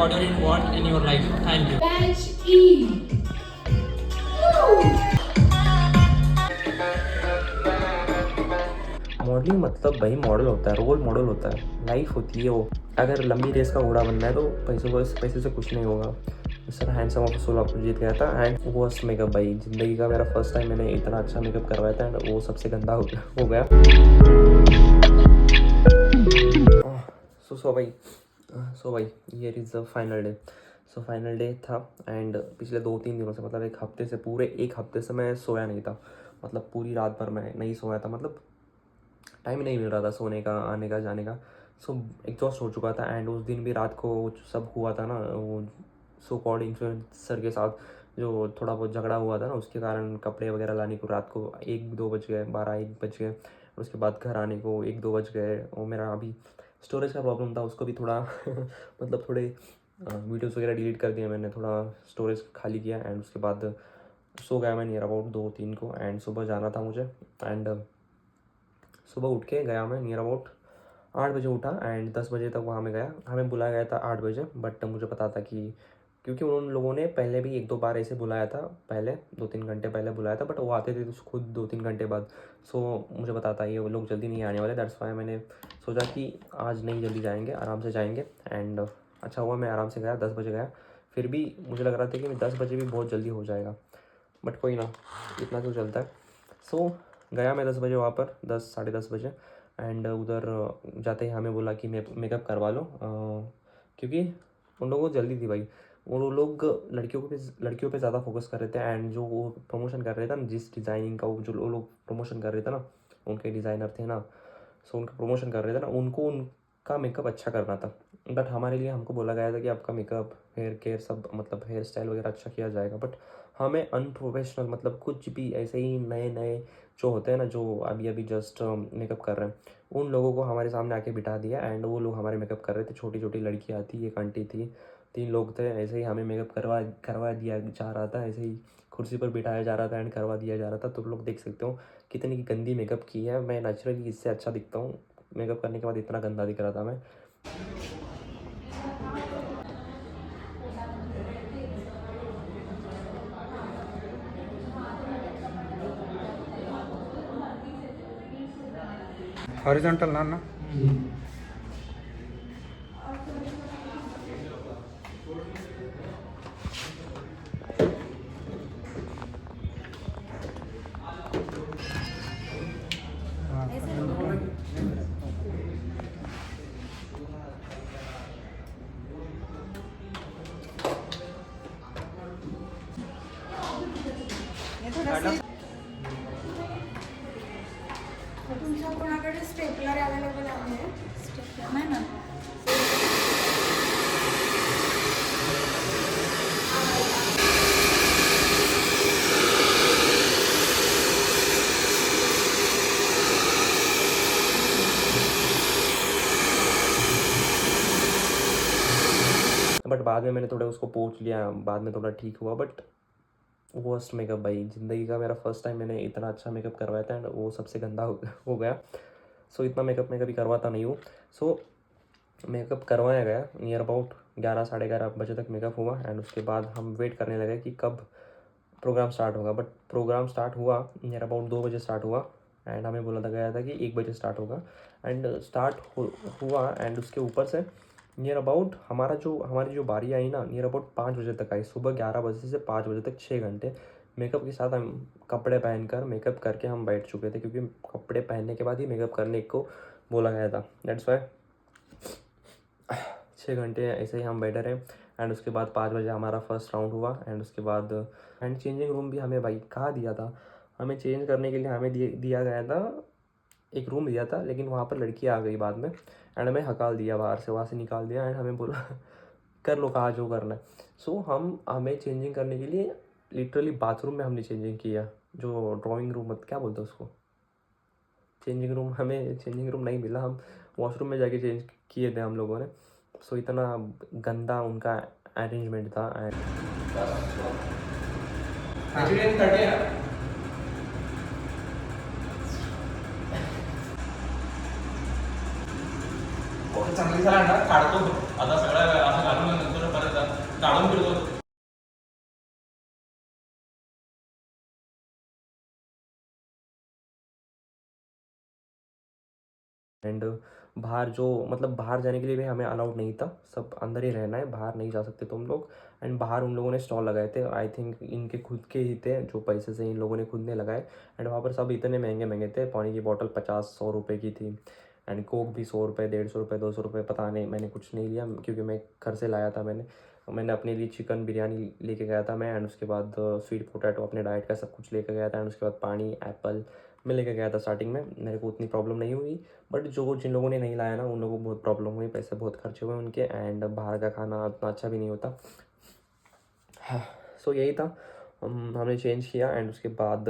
order you want in your life. Thank you. Batch E. Modelling मतलब भाई model होता है, रोल मॉडल होता है, लाइफ होती है वो। अगर लंबी रेस का घोड़ा बनना है तो पैसे से कुछ नहीं होगा। सर हैंडसम ऑफ सोल आपको जीत गया था। एंड वर्स्ट मेकअप भाई, ज़िंदगी का मेरा फर्स्ट टाइम मैंने इतना अच्छा मेकअप करवाया था एंड वो सबसे गंदा हो गया। सो भाई here is the final day. So final day था एंड पिछले 2-3 दिनों से, मतलब एक हफ्ते से मैं सोया नहीं था। मतलब पूरी रात भर मैं नहीं सोया था, मतलब टाइम नहीं मिल रहा था सोने का, आने का, जाने का। सो एग्जॉस्ट हो चुका था। एंड उस दिन भी रात को जो सब हुआ था ना, वो सो कॉल्ड इन्फ्लुएंसर के साथ जो थोड़ा बहुत झगड़ा हुआ था ना, उसके कारण कपड़े वगैरह लाने को रात को 1-2 बज गए, 12-1 बज गए। उसके बाद घर आने को 1-2 बज गए। और मेरा अभी स्टोरेज का प्रॉब्लम था, उसको भी थोड़ा मतलब थोड़े वीडियोस वगैरह डिलीट कर दिए मैंने, थोड़ा स्टोरेज खाली किया। एंड उसके बाद सो गया मैं नियर अबाउट 2-3 को। एंड सुबह जाना था मुझे। एंड सुबह उठ के गया मैं नियर अबाउट 8 बजे उठा एंड 10 बजे तक वहाँ में गया। हमें बुलाया गया था 8 बजे, बट मुझे पता था कि क्योंकि उन लोगों ने पहले भी 1-2 बार ऐसे बुलाया था, पहले 2-3 घंटे पहले बुलाया था, बट वो आते थे तो खुद 2-3 घंटे बाद। सो मुझे पता था ये वो लोग जल्दी नहीं आने वाले। दैट्स वाई मैंने सोचा कि आज नहीं जल्दी जाएंगे, आराम से जाएंगे। एंड अच्छा हुआ मैं आराम से गया, 10 बजे गया। फिर भी मुझे लग रहा था कि 10 बजे भी बहुत जल्दी हो जाएगा, बट कोई ना, इतना तो चलता है। सो गया मैं 10 बजे वहाँ पर, 10 साढ़े 10 बजे। एंड उधर जाते ही हमें बोला कि मेकअप करवा लो, क्योंकि उन लोगों को जल्दी थी भाई। वो लोग लड़कियों पे ज़्यादा फोकस कर रहे थे। एंड जो वो प्रमोशन कर रहे थे ना, जिस डिज़ाइनिंग का वो लोग प्रमोशन कर रहे थे ना, उनके डिज़ाइनर थे ना, सो उनका प्रमोशन कर रहे थे ना, उनको उनका मेकअप अच्छा करना था। बट हमारे लिए हमको बोला गया था कि आपका मेकअप, हेयर केयर सब, मतलब हेयर स्टाइल वगैरह अच्छा किया जाएगा। बट हमें अनप्रोफेशनल, मतलब कुछ भी ऐसे ही नए नए जो होते हैं ना, जो अभी अभी जस्ट मेकअप कर रहे हैं, उन लोगों को हमारे सामने आके बिठा दिया। एंड वो लोग हमारे मेकअप कर रहे थे। छोटी छोटी लड़कियाँ थी, एक आंटी थी, 3 लोग थे। ऐसे ही हमें मेकअप करवा दिया जा रहा था, ऐसे ही कुर्सी पर बिठाया जा रहा था एंड करवा दिया जा रहा था। तो लोग देख सकते हो कितनी गंदी मेकअप की है। मैं नेचुरली इससे अच्छा दिखता हूँ, मेकअप करने के बाद इतना गंदा दिख रहा था मैं। हॉरिजॉन्टल ना तुमच्या कोणाकडे स्टेपलर अवेलेबल आहे? स्टेपलर नाही ना. बट बाद में मैंने थोड़ा उसको पोंछ लिया, बाद में थोड़ा ठीक हुआ। बट वर्स्ट मेकअप भाई, ज़िंदगी का मेरा फर्स्ट टाइम मैंने इतना अच्छा मेकअप करवाया था एंड वो सबसे गंदा हो गया। सो इतना मेकअप मैं कभी करवाता नहीं हूँ। सो मेकअप करवाया गया नियर अबाउट 11 साढ़े 11 बजे तक मेकअप हुआ। एंड उसके बाद हम वेट करने लगे कि कब प्रोग्राम स्टार्ट होगा। बट प्रोग्राम स्टार्ट हुआ नियर अबाउट 2 बजे स्टार्ट हुआ। एंड हमें बोला गया था कि 1 बजे स्टार्ट होगा। एंड स्टार्ट हुआ। एंड उसके ऊपर से नियर अबाउट हमारी जो बारी आई ना, नियर अबाउट 5 बजे तक आई। सुबह 11 बजे से 5 बजे तक 6 घंटे मेकअप के साथ हम कपड़े पहनकर मेकअप करके हम बैठ चुके थे, क्योंकि कपड़े पहनने के बाद ही मेकअप करने को बोला गया था। दैट्स वाई 6 घंटे ऐसे ही हम बैठे रहे। एंड उसके बाद 5 बजे हमारा फर्स्ट राउंड हुआ। एंड उसके बाद एंड चेंजिंग रूम भी हमें भाई कहाँ दिया था, हमें चेंज करने के लिए हमें दिया गया था, एक रूम दिया था, लेकिन वहाँ पर लड़की आ गई बाद में। एंड हमें हकाल दिया बाहर से, वहाँ से निकाल दिया। एंड हमें बोला कर लो कहा जो करना है। सो हमें चेंजिंग करने के लिए लिटरली बाथरूम में हमने चेंजिंग किया, जो ड्राइंग रूम मत क्या बोलते हैं उसको, चेंजिंग रूम। हमें चेंजिंग रूम नहीं मिला, हम वॉशरूम में जाके चेंज किए थे हम लोगों ने। सो इतना गंदा उनका अरेंजमेंट था। चांगली झाला ना काढतो आता सगळं असं घालून नंतर परत एंड बाहर जो मतलब बाहर जाने के लिए भी हमें अलाउड नहीं था, सब अंदर ही रहना है, बाहर नहीं जा सकते तुम लोग। एंड बाहर उन लोगों ने स्टॉल लगाए थे, आई थिंक इनके खुद के ही थे, जो पैसे से इन लोगों ने खुद ने लगाए। एंड वहाँ पर सब इतने महंगे महंगे थे, पानी की बॉटल 50-100 रुपये की थी, एंड कोक भी 100 रुपये, 150 रुपये, 200 रुपये, पता नहीं। मैंने कुछ नहीं लिया क्योंकि मैं घर से लाया था। मैंने अपने लिए चिकन बिरयानी लेके गया था मैं, एंड उसके बाद स्वीट पोटैटो अपने डाइट का सब कुछ लेके गया था। एंड उसके बाद पानी, एप्पल मैं लेके गया था। स्टार्टिंग में मेरे को उतनी प्रॉब्लम नहीं हुई, बट जिन लोगों ने नहीं लाया ना, उन लोगों को बहुत प्रॉब्लम हुई, पैसे बहुत खर्चे हुए उनके। एंड बाहर का खाना उतना अच्छा भी नहीं होता। सो यही था, हमने चेंज किया। एंड उसके बाद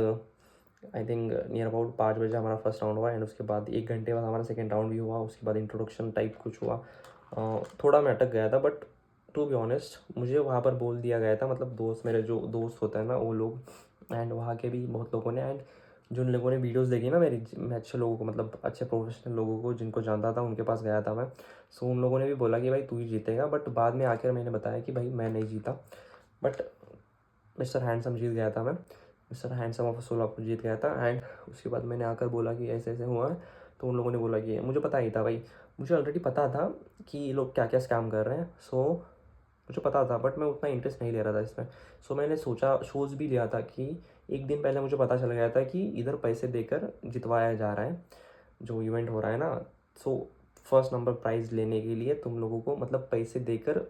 आई थिंक नियर अबाउट 5 बजे हमारा फर्स्ट राउंड हुआ। एंड उसके बाद 1 घंटे बाद हमारा सेकेंड राउंड भी हुआ। उसके बाद इंट्रोडक्शन टाइप कुछ हुआ। थोड़ा मैं अटक गया था, बट टू बी ऑनेस्ट मुझे वहाँ पर बोल दिया गया था, मतलब मेरे जो दोस्त होते हैं ना वो लोग, एंड वहाँ के भी बहुत लोगों ने, एंड जिन लोगों ने वीडियोस देखी ना मेरी, मैं अच्छे लोगों को, मतलब अच्छे प्रोफेशनल लोगों को जिनको जानता था उनके पास गया था मैं। सो उन लोगों ने भी बोला कि भाई तू ही जीतेगा, बट बाद में आकर मैंने बताया कि भाई मैं नहीं जीता, बट मिस्टर हैंडसम जीत गया था मैं। मिस्टर हैंडसम ऑफ सोलापुर जीत गया था। एंड उसके बाद मैंने आकर बोला कि ऐसे ऐसे हुआ है, तो उन लोगों ने बोला कि मुझे पता ही था भाई, मुझे ऑलरेडी पता था कि ये लोग क्या क्या स्कैम कर रहे हैं। सो मुझे पता था, बट मैं उतना इंटरेस्ट नहीं ले रहा था इसमें। सो मैंने सोचा, शोज़ भी लिया था कि 1 दिन पहले मुझे पता चल गया था कि इधर पैसे देकर जितवाया जा रहा है, जो इवेंट हो रहा है ना। सो फर्स्ट नंबर प्राइज़ लेने के लिए तुम लोगों को मतलब पैसे देकर,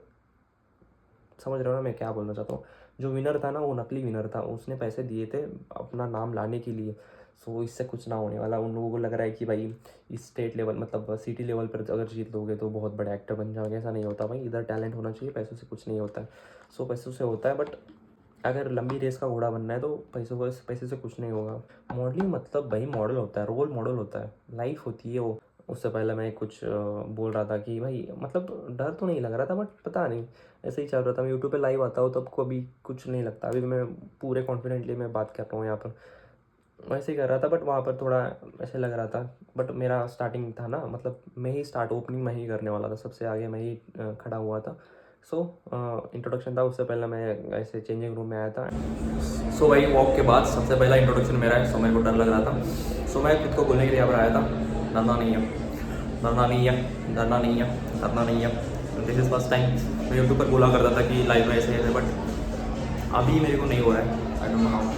समझ रहे हो ना मैं क्या बोलना चाहता हूँ। जो विनर था ना वो नकली विनर था, उसने पैसे दिए थे अपना नाम लाने के लिए। सो इससे कुछ ना होने वाला। उन लोगों को लग रहा है कि भाई इस स्टेट लेवल मतलब सिटी लेवल पर अगर जीत लोगे तो बहुत बड़े एक्टर बन जाओगे। ऐसा नहीं होता भाई, इधर टैलेंट होना चाहिए, पैसों से कुछ नहीं होता है। सो पैसों से होता है, बट अगर लंबी रेस का घोड़ा बनना है तो पैसे से कुछ नहीं होगा। मॉडलिंग मतलब भाई मॉडल होता है, रोल मॉडल होता है, लाइफ होती है वो। उससे पहले मैं कुछ बोल रहा था कि भाई मतलब डर तो नहीं लग रहा था, बट पता नहीं ऐसे ही चल रहा था। मैं यूट्यूब पे लाइव आता हूँ तब को अभी कुछ नहीं लगता। अभी मैं पूरे कॉन्फिडेंटली मैं बात कर रहा हूँ यहाँ पर, वैसे ही कर रहा था, बट वहाँ पर थोड़ा ऐसे लग रहा था। बट मेरा स्टार्टिंग था ना, मतलब मैं ही ओपनिंग मैं ही करने वाला था, सबसे आगे मैं ही खड़ा हुआ था। सो इंट्रोडक्शन था, उससे पहले मैं ऐसे चेंजिंग रूम में आया था। सो भाई वॉक के बाद सबसे पहला इंट्रोडक्शन मेरा है। सो मेरे को डर लग रहा था। सो मैं खुद को बोलने के लिए यहाँ पर आया था, डरना नहीं है, डरना नहीं है, डरना नहीं है, डरना नहीं है। This is first time. मैं यूट्यूब पर बोला करता था कि लाइव में ऐसे है, बट अभी मेरे को नहीं हो रहा है। I don't know how.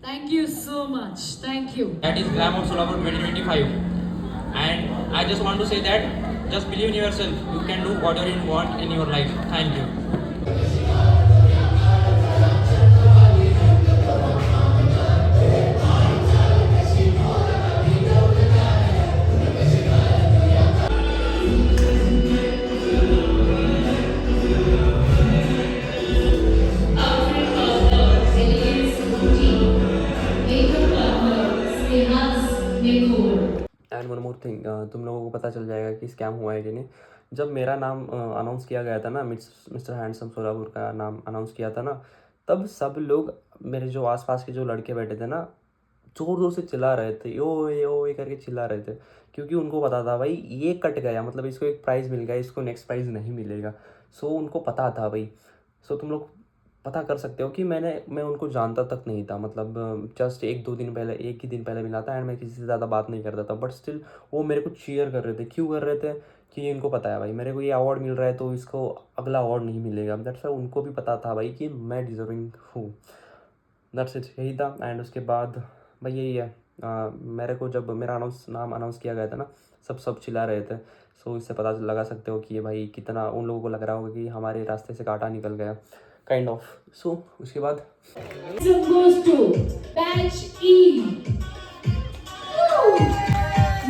Thank you so much. Thank you. That is Glamour Solapur 2025. And I just want to say that just believe in yourself. You can do whatever you want in your life. Thank you. Neha's makeover. And one more thing, तुम लोगों को पता चल जाएगा कि scam हुआ है कि नहीं। जब मेरा नाम अनाउंस किया गया था ना, मिस्टर हैंडसम सोलापुर का नाम अनाउंस किया था ना, तब सब लोग, मेरे जो आसपास के जो लड़के बैठे थे ना, ज़ोर ज़ोर से चिल्ला रहे थे, यो ये करके चिल्ला रहे थे, क्योंकि उनको पता था भाई ये कट गया, मतलब इसको एक प्राइज़ मिल गया, इसको नेक्स्ट प्राइज़ नहीं मिलेगा। सो उनको पता था भाई। सो तुम लोग पता कर सकते हो कि मैं उनको जानता तक नहीं था, मतलब जस्ट एक ही दिन पहले मिला था, एंड मैं किसी से ज़्यादा बात नहीं करता था, बट स्टिल वो मेरे को चीयर कर रहे थे। क्यों कर रहे थे? कि इनको पता है भाई मेरे को ये अवार्ड मिल रहा है, तो इसको अगला अवार्ड नहीं मिलेगा। दैट्स वाई उनको भी पता था भाई कि मैं डिजर्विंग हूँ। दैट्स इट, यही था। एंड उसके बाद भाई यही है, मेरे को जब मेरा नाम अनाउंस किया गया था ना, सब चिल्ला रहे थे। सो इससे पता लगा सकते हो कि भाई कितना उन लोगों को लग रहा होगा कि हमारे रास्ते से कांटा निकल गया, काइंड ऑफ। सो उसके बाद Handsome goes to batch E. Woo!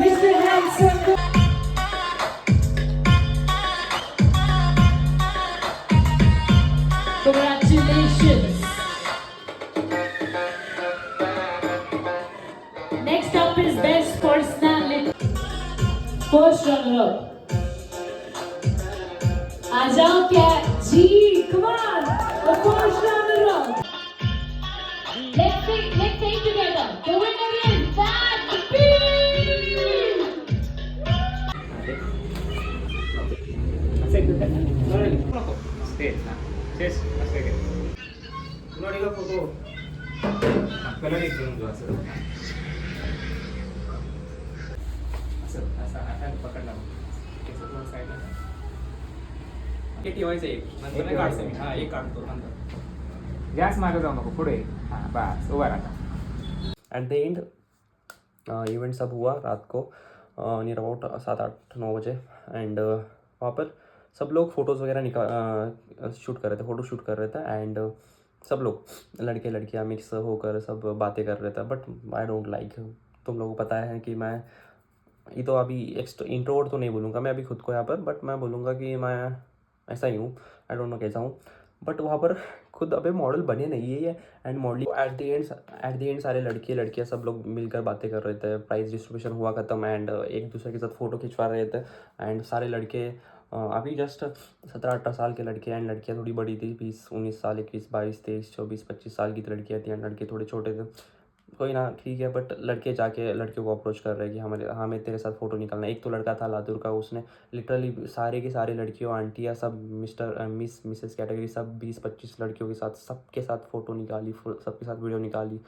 Mr. Handsome. Congratulations. Next up is best personality. First runner up. आ जाओ क्या जी, come on, the first runner up. Let's sing together. The winner is Batch B. ठेवायचं एक नंतर नाही काढतो मी. हा एक काढतो नंतर. गॅस मागे जाऊ नको, पुढे. हां बस, उभा राहा. एट द एंड इवेंट सब हुआ रात को नियर अबाउट 7-8-9 बजे। एंड वहाँ पर सब लोग फ़ोटोज़ वगैरह शूट कर रहे थे, फ़ोटो शूट कर रहे थे। एंड सब लोग लड़के लड़कियाँ मिक्स होकर सब बातें कर रहे थे, बट आई डोंट लाइक। तुम लोगों को पता है कि मैं ये तो अभी इंट्रोवर्ट तो नहीं बोलूँगा मैं अभी खुद को यहाँ पर, बट मैं बोलूँगा कि मैं ऐसा ही हूँ, आई डोंट नो कैसा हूँ। बट वहाँ पर खुद अबे मॉडल बने नहीं है। And modelling at the end सारे लड़के लड़कियाँ सब लोग मिलकर बातें कर रहे थे, प्राइज़ डिस्ट्रीब्यूशन हुआ ख़त्म, एंड एक दूसरे के साथ फ़ोटो खिंचवा रहे थे। एंड सारे लड़के अभी जस्ट 17-18 साल के लड़के, एंड लड़कियाँ थोड़ी बड़ी थी, 20-19 साल, 21-22-23-24-25 साल की लड़कियाँ थी, एंड लड़के थोड़े छोटे थे। कोई ना, ठीक है। बट लड़के जाके लड़कियों को अप्रोच कर रहे हैं कि हमें तेरे साथ फ़ोटो निकालना है। एक तो लड़का था लातूर का, उसने लिटरली सारे के सारे लड़कियों, आंटियाँ सब, मिसेस कैटेगरी सब 20-25 लड़कियों के साथ, सबके साथ फ़ोटो निकाली, सबके साथ वीडियो निकाली।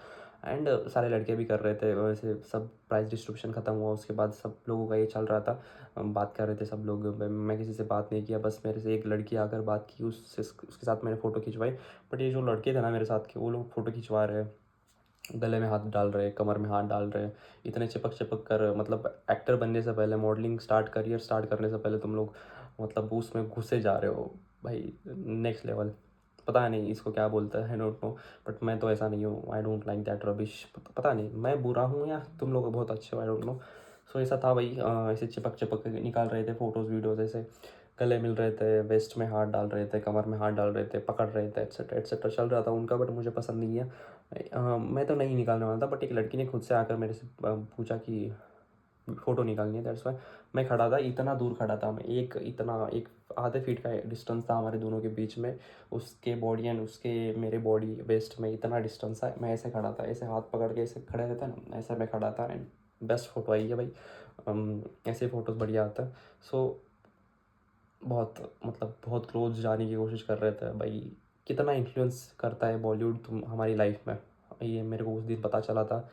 एंड सारे लड़के भी कर रहे थे वैसे। सब प्राइज़ डिस्ट्रीब्यूशन ख़त्म हुआ उसके बाद सब लोगों का ये चल रहा था, बात कर रहे थे सब लोग। मैं किसी से बात नहीं किया, बस मेरे से एक लड़की आकर बात की, उसके साथ मैंने फ़ोटो खिंचवाई। बट ये जो लड़के थे ना मेरे साथ के, वो लोग फ़ोटो खिंचवा रहे हैं, गले में हाथ डाल रहे, कमर में हाथ डाल रहे, इतने चिपक कर। मतलब एक्टर बनने से पहले, मॉडलिंग करियर स्टार्ट करने से पहले तुम लोग मतलब उसमें घुसे जा रहे हो भाई, नेक्स्ट लेवल। पता नहीं इसको क्या बोलता है, आई डोंट नो, बट मैं तो ऐसा नहीं हूँ। I don't like that rubbish. पता नहीं मैं बुरा हूँ या तुम लोग बहुत अच्छे हो, आई डोंट नो। सो ऐसा था भाई, ऐसे चिपक निकाल रहे थे फ़ोटोज़ वीडियोज़, ऐसे गले मिल रहे थे, वेस्ट में हाथ डाल रहे थे, कमर में हाथ डाल रहे थे, पकड़ रहे थे, एट्सेट्रा एट्सेट्रा चल रहा था उनका। बट मुझे पसंद नहीं है, मैं तो नहीं निकालने वाला था। बट एक लड़की ने खुद से आकर मेरे से पूछा कि फ़ोटो निकालनी है। दैट्स वाई मैं खड़ा था, इतना दूर खड़ा था मैं, एक आधे फीट का डिस्टेंस था हमारे दोनों के बीच में, उसके बॉडी एंड उसके मेरे बॉडी वेस्ट में इतना डिस्टेंस था। मैं ऐसे खड़ा था, ऐसे हाथ पकड़ के ऐसे खड़े रहते ना, ऐसे मैं खड़ा था। एंड बेस्ट फ़ोटो आई है भाई, ऐसे फ़ोटोज़ बढ़िया आता है। सो बहुत क्लोज जाने की कोशिश कर रहे थे भाई। कितना इन्फ्लुएंस करता है बॉलीवुड तुम हमारी लाइफ में, ये मेरे को उस दिन पता चला था।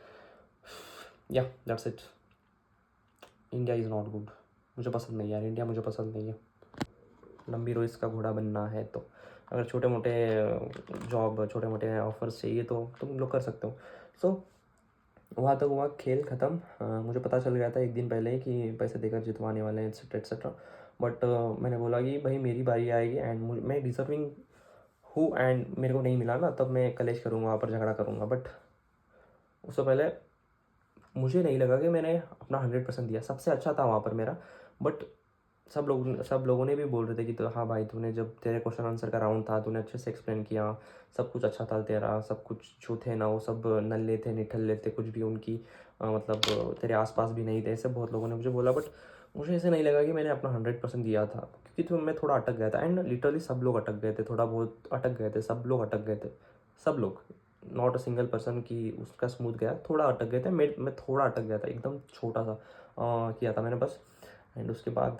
या that's it. India is not good, मुझे पसंद नहीं है यार, इंडिया मुझे पसंद नहीं है। लंबी रोइस का घोड़ा बनना है तो अगर छोटे मोटे जॉब, छोटे मोटे ऑफर्स चाहिए तो तुम लोग कर सकते हो। सो वहाँ तक हुआ, खेल ख़त्म। मुझे पता चल गया था एक दिन पहले ही कि पैसे देकर जितवाने वाले हैं, एट्सेट्रा एट्सेट्रा। बट मैंने बोला कि भाई मेरी बारी आएगी, एंड मैं डिज़र्विंग हूँ, एंड मेरे को नहीं मिला ना, तब मैं कलेश करूँगा, वहाँ पर झगड़ा करूँगा। बट उससे पहले मुझे नहीं लगा कि मैंने अपना 100% दिया, सबसे अच्छा था वहाँ पर मेरा। बट सब लोगों ने भी बोल रहे थे कि तो हाँ भाई, तूने जब तेरे क्वेश्चन आंसर का राउंड था, तूने अच्छे से एक्सप्लेन किया, सब कुछ अच्छा था तेरा, सब कुछ जो थे ना वो सब नल्ले थे, निठल्ले थे, कुछ भी उनकी मतलब तेरे आसपास भी नहीं थे, ऐसे बहुत लोगों ने मुझे बोला। बट मुझे ऐसे नहीं लगा कि मैंने अपना 100% दिया था, क्योंकि तो मैं थोड़ा अटक गया था। एंड लिटरली सब लोग अटक गए थे, थोड़ा बहुत अटक गए थे, सब लोग अटक गए थे, सब लोग, नॉट अ सिंगल पर्सन कि उसका स्मूथ गया, थोड़ा अटक गए थे। मैं थोड़ा अटक गया था, एकदम छोटा सा किया था मैंने बस। एंड उसके बाद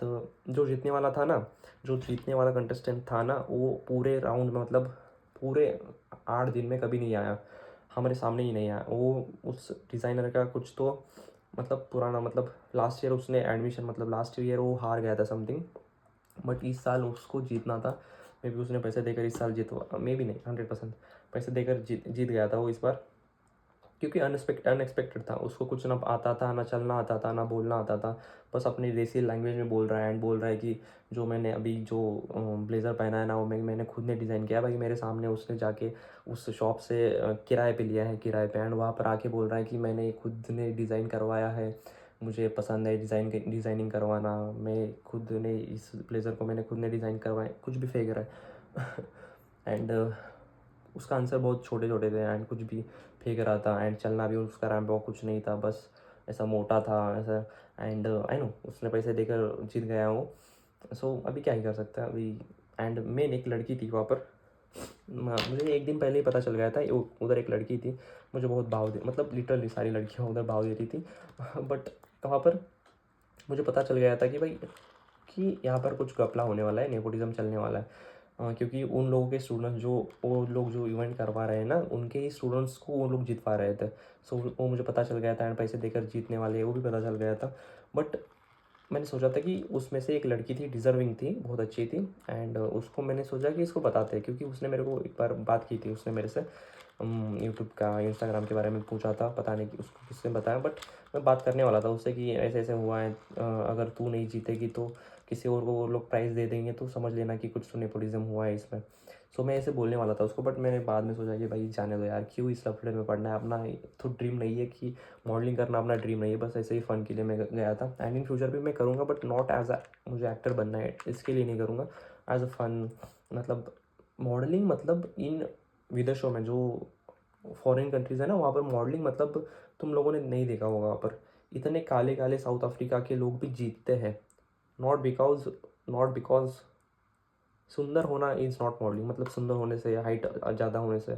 जो जीतने वाला था ना, जो जीतने वाला कंटेस्टेंट था ना, वो पूरे राउंड में मतलब पूरे 8 दिन में कभी नहीं आया, हमारे सामने ही नहीं आया। वो उस डिज़ाइनर का कुछ तो मतलब पुराना, मतलब लास्ट ईयर उसने एडमिशन, मतलब लास्ट ईयर वो हार गया था समथिंग, बट इस साल उसको जीतना था। मे बी उसने पैसे देकर इस साल जीतवा, मे बी नहीं 100% पैसे देकर जीत गया था वो इस बार, क्योंकि अनएक्सपेक्टेड था। उसको कुछ ना आता था, ना चलना आता था, ना बोलना आता था, बस अपनी देसी लैंग्वेज में बोल रहा है। एंड बोल रहा है कि जो मैंने अभी जो ब्लेज़र पहना है ना, वो मैंने खुद ने डिज़ाइन किया भाई, मेरे सामने उसने जाके उस शॉप से किराए पे लिया है, किराए पे। एंड वहाँ पर आके बोल रहा है कि मैंने खुद ने डिज़ाइन करवाया है, मुझे पसंद है डिज़ाइनिंग करवाना, मैं खुद ने इस ब्लेज़र को मैंने खुद ने डिज़ाइन करवाया, कुछ भी फेंक रहा है। एंड उसका आंसर बहुत छोटे छोटे थे, एंड कुछ भी फेंक रहा था। एंड चलना भी उसका रैंप वॉक कुछ नहीं था, बस ऐसा मोटा था ऐसा। एंड आई नो उसने पैसे देकर जीत गया वो, सो अभी क्या ही कर सकता है अभी। एंड मेन एक लड़की थी वहाँ पर, मुझे एक दिन पहले ही पता चल गया था उधर एक लड़की थी, मुझे बहुत भाव दे, मतलब लिटरली सारी लड़कियाँ उधर भाव दे रही थी। बट वहाँ पर मुझे पता चल गया था कि भाई कि यहाँ पर कुछ घपला होने वाला है, नेपोटिज्म चलने वाला है। क्योंकि उन लोगों के स्टूडेंट्स जो वो लोग जो इवेंट करवा रहे हैं ना, उनके ही स्टूडेंट्स को वो लोग जितवा रहे थे। सो वो मुझे पता चल गया था। एंड पैसे देकर जीतने वाले वो भी पता चल गया था। बट मैंने सोचा था कि उसमें से एक लड़की थी, डिज़र्विंग थी, बहुत अच्छी थी। एंड उसको मैंने सोचा कि इसको बताते हैं, क्योंकि उसने मेरे को एक बार बात की थी, उसने मेरे से यूट्यूब का, इंस्टाग्राम के बारे में पूछा था, पता नहीं कि उसको किसने बताया। बट मैं बात करने वाला था उससे कि ऐसे ऐसे हुआ है, अगर तू नहीं जीतेगी तो किसी और को वो लोग प्राइज़ दे देंगे, तो समझ लेना कि कुछ तो नेपोटिज्म हुआ है इसमें। सो मैं ऐसे बोलने वाला था उसको, बट मैंने बाद में सोचा कि भाई जाने दो यार, क्यों इस लफड़े में पढ़ना है। अपना तो ड्रीम नहीं है कि मॉडलिंग करना, अपना ड्रीम नहीं है, बस ऐसे ही फ़न के लिए मैं गया था। एंड इन फ्यूचर भी मैं करूँगा, बट नॉट एज अ मुझे एक्टर बनना है इसके लिए नहीं करूँगा, एज अ फ़न। मतलब मॉडलिंग मतलब इन विदेशों में जो फॉरेन कंट्रीज़ है ना, वहाँ पर मॉडलिंग मतलब तुम लोगों ने नहीं देखा होगा, वहाँ पर इतने काले काले साउथ अफ्रीका के लोग भी जीतते हैं। नॉट बिकॉज सुंदर होना इज़ नॉट मॉडलिंग, मतलब सुंदर होने से, हाइट ज़्यादा होने से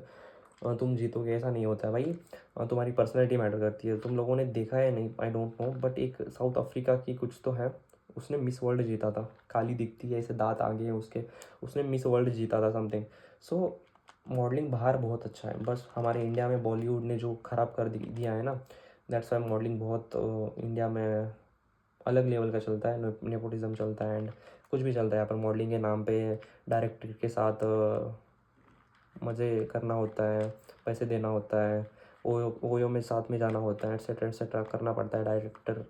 तुम जीतोगे, ऐसा नहीं होता है भाई। तुम्हारी पर्सनैलिटी मैटर करती है। तुम लोगों ने देखा है नहीं, आई डोंट नो, बट एक साउथ अफ्रीका की कुछ तो है, उसने मिस वर्ल्ड जीता था, काली दिखती है, ऐसे दांत आगे हैं उसके, उसने मिस वर्ल्ड जीता था समथिंग। सो मॉडलिंग बाहर बहुत अच्छा है, बस हमारे इंडिया में बॉलीवुड ने जो ख़राब कर दिया है ना, दैट्स वाई मॉडलिंग बहुत इंडिया में अलग लेवल का चलता है, नेपोटिज्म चलता है। एंड कुछ भी चलता है यहाँ पर मॉडलिंग के नाम पे, डायरेक्टर के साथ मज़े करना होता है, पैसे देना होता है, ओयो में साथ में जाना होता है, एट्सेट्रा करना पड़ता है। डायरेक्टर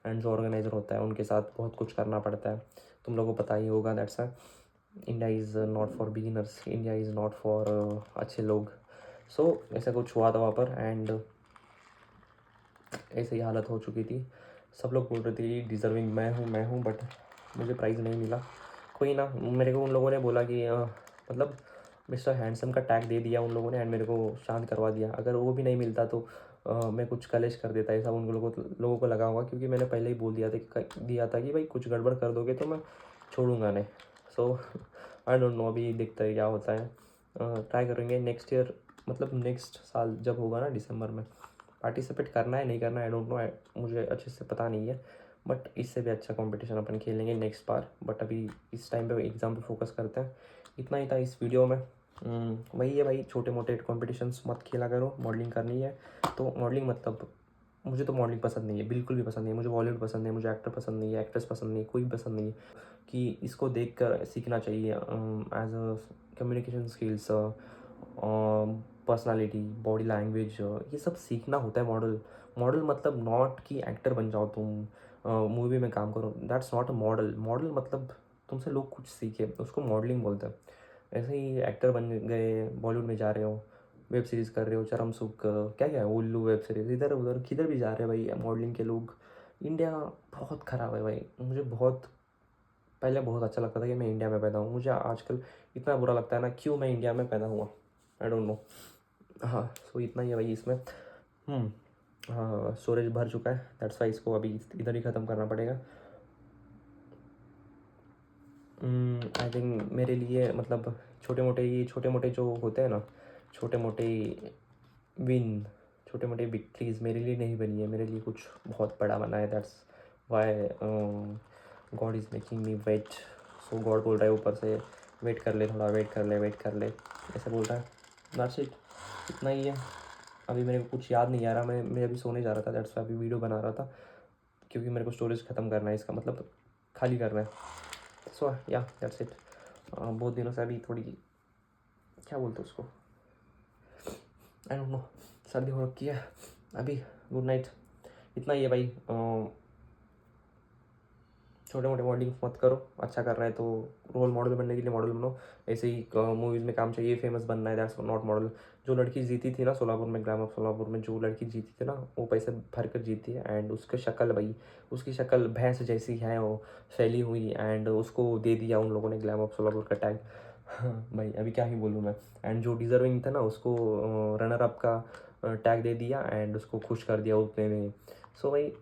एंड जो ऑर्गेनाइज़र होता है उनके साथ बहुत कुछ करना पड़ता है, तुम लोगों को पता ही होगा। That's India is not for beginners, India is not for अच्छे लोग। सो ऐसा कुछ हुआ था वहाँ पर। एंड ऐसे ही हालत हो चुकी थी, सब लोग बोल रहे थे डिज़र्विंग मैं हूँ, बट मुझे प्राइज़ नहीं मिला। कोई ना, मेरे को उन लोगों ने बोला कि मतलब मिस्टर हैंडसम का टैग दे दिया उन लोगों ने, एंड मेरे को शांत करवा दिया। अगर वो भी नहीं मिलता तो मैं कुछ कलेश कर देता, ऐसा उन लोगों को लगा होगा, क्योंकि मैंने पहले ही बोल दिया था कि भाई कुछ गड़बड़ कर दोगे तो मैं छोड़ूंगा नहीं। सो आई डोंट नो, अभी देखते हैं क्या होता है। ट्राई करेंगे नेक्स्ट ईयर, मतलब नेक्स्ट साल जब होगा ना दिसंबर में, पार्टिसिपेट करना है नहीं करना आई डोंट नो, मुझे अच्छे से पता नहीं है। बट इससे भी अच्छा कंपटीशन अपन खेलेंगे नेक्स्ट बार। बट अभी इस टाइम पे एग्ज़ाम पे फोकस करते हैं। इतना ही था इस वीडियो में। वही है भाई, छोटे मोटे कॉम्पिटिशन्स मत खेला करो, मॉडलिंग करनी है तो मॉडलिंग, मतलब मुझे तो मॉडलिंग पसंद नहीं है, बिल्कुल भी पसंद नहीं है। मुझे बॉलीवुड पसंद नहीं है, मुझे एक्टर पसंद नहीं है, एक्ट्रेस पसंद नहीं है, कोई पसंद नहीं है। कि इसको देख कर सीखना चाहिए as a communication skills, personality, body language, ये सब सीखना होता है। मॉडल मतलब नॉट कि एक्टर बन जाओ तुम, मूवी में काम करो, दैट्स नॉट अ मॉडल मतलब तुमसे लोग कुछ सीखे, उसको मॉडलिंग बोलते हैं। ऐसे ही एक्टर बन गए, बॉलीवुड में जा रहे हो, वेब सीरीज़ कर रहे हो, चरम सुख, क्या क्या है, उल्लू वेब सीरीज़, इधर उधर किधर भी जा रहे हैं भाई मॉडलिंग के लोग। इंडिया बहुत ख़राब है भाई। मुझे पहले बहुत अच्छा लगता था कि मैं इंडिया में पैदा हूँ, मुझे आजकल इतना बुरा लगता है ना, क्यों मैं इंडिया में पैदा हुआ, आई डोंट नो। हाँ, सो इतना ही है भाई इसमें। स्टोरेज भर चुका है, दैट्स वाई इसको अभी इधर ही ख़त्म करना पड़ेगा। आई थिंक मेरे लिए मतलब छोटे मोटे जो होते हैं ना, छोटे मोटे विक्ट्रीज मेरे लिए नहीं बनी है, मेरे लिए कुछ बहुत बड़ा बना है। That's why God is making me wait. So God बोल रहा है ऊपर से वेट कर ले, थोड़ा वेट कर ले ऐसे बोल रहा है। दैट्स इट, इतना ही है। अभी मेरे को कुछ याद नहीं आ रहा, मैं अभी सोने जा रहा था, दैट्स वाई अभी वीडियो बना रहा था, क्योंकि मेरे को स्टोरेज ख़त्म करना है, इसका मतलब खाली करना है। सो या दैट्स इट। बहुत दिनों से अभी थोड़ी क्या बोलते उसको, आई डोंट नो, सर्दी हो रखी है अभी। गुड नाइट, इतना ही है भाई। छोटे मोटे मॉडलिंग मत करो, अच्छा कर रहा है तो रोल मॉडल बनने के लिए मॉडल बनो। ऐसे ही मूवीज़ में काम चाहिए, फेमस बनना है, दैट्स नॉट मॉडल। जो लड़की जीती थी ना सोलापुर में, ग्राम ऑफ सोलापुर में जो लड़की जीती थी ना, वो पैसे भर कर जीती है। एंड उसकी शक्ल भाई, उसकी शक्ल भैंस जैसी है, वो फैली हुई, एंड उसको दे दिया उन लोगों ने ग्राम ऑफ सोलापुर का टैग। भाई अभी क्या ही बोलूँ मैं। एंड जो डिज़र्विंग था ना, उसको रनर अप का टैग दे दिया, एंड उसको खुश कर दिया उतने में। सो भाई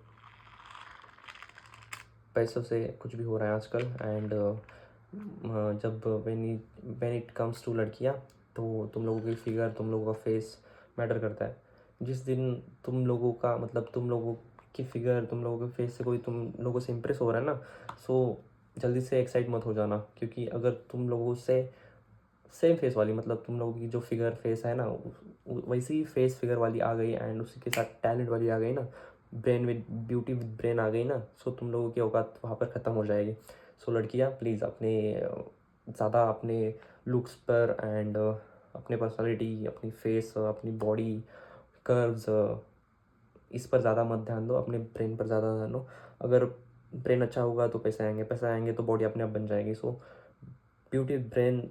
पैसों से कुछ भी हो रहा है आजकल। एंड जब व्हेन इट कम्स टू लड़कियां, तो तुम लोगों की फिगर, तुम लोगों का फेस मैटर करता है। जिस दिन तुम लोगों का मतलब तुम लोगों की फिगर, तुम लोगों के फेस से कोई तुम लोगों से इम्प्रेस हो रहा है ना, सो जल्दी से एक्साइट मत हो जाना। क्योंकि अगर तुम लोगों से सेम फेस वाली, मतलब तुम लोगों की जो फिगर फेस है ना, वैसी ही फेस फिगर वाली आ गई, एंड उसी के साथ टैलेंट वाली आ गई ना, brain with beauty with brain आ गई ना, सो तुम लोगों की औकात वहाँ पर ख़त्म हो जाएगी। सो लड़कियाँ प्लीज़ अपने ज़्यादा अपने लुक्स पर एंड अपने पर्सनालिटी, अपनी फेस, अपनी बॉडी कर्व्स, इस पर ज़्यादा मत ध्यान दो, अपने ब्रेन पर ज़्यादा ध्यान दो। अगर ब्रेन अच्छा होगा तो पैसे आएंगे, पैसे आएंगे तो बॉडी अपने आप बन जाएगी। सो ब्यूटी ब्रेन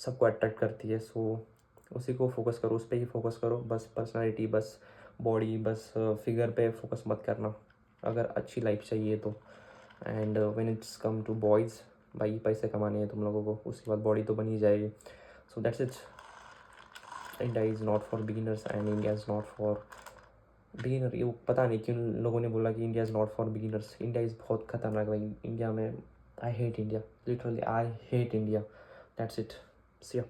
सबको अट्रैक्ट करती है। सो उसी को फोकस करो, उस पर ही फोकस करो, बस पर्सनालिटी, बस बॉडी, बस फिगर पे फोकस मत करना अगर अच्छी लाइफ चाहिए तो। And when it's come to boys, भाई पैसे कमाने हैं तुम लोगों को, उसके बाद बॉडी तो बन ही जाएगी। So that's it. India is not for beginners and India is not for beginner. ये पता नहीं क्यों लोगों ने बोला कि India is not for beginners. India is बहुत खतरनाक भाई। इंडिया में I hate India, literally I hate India. That's it, see या।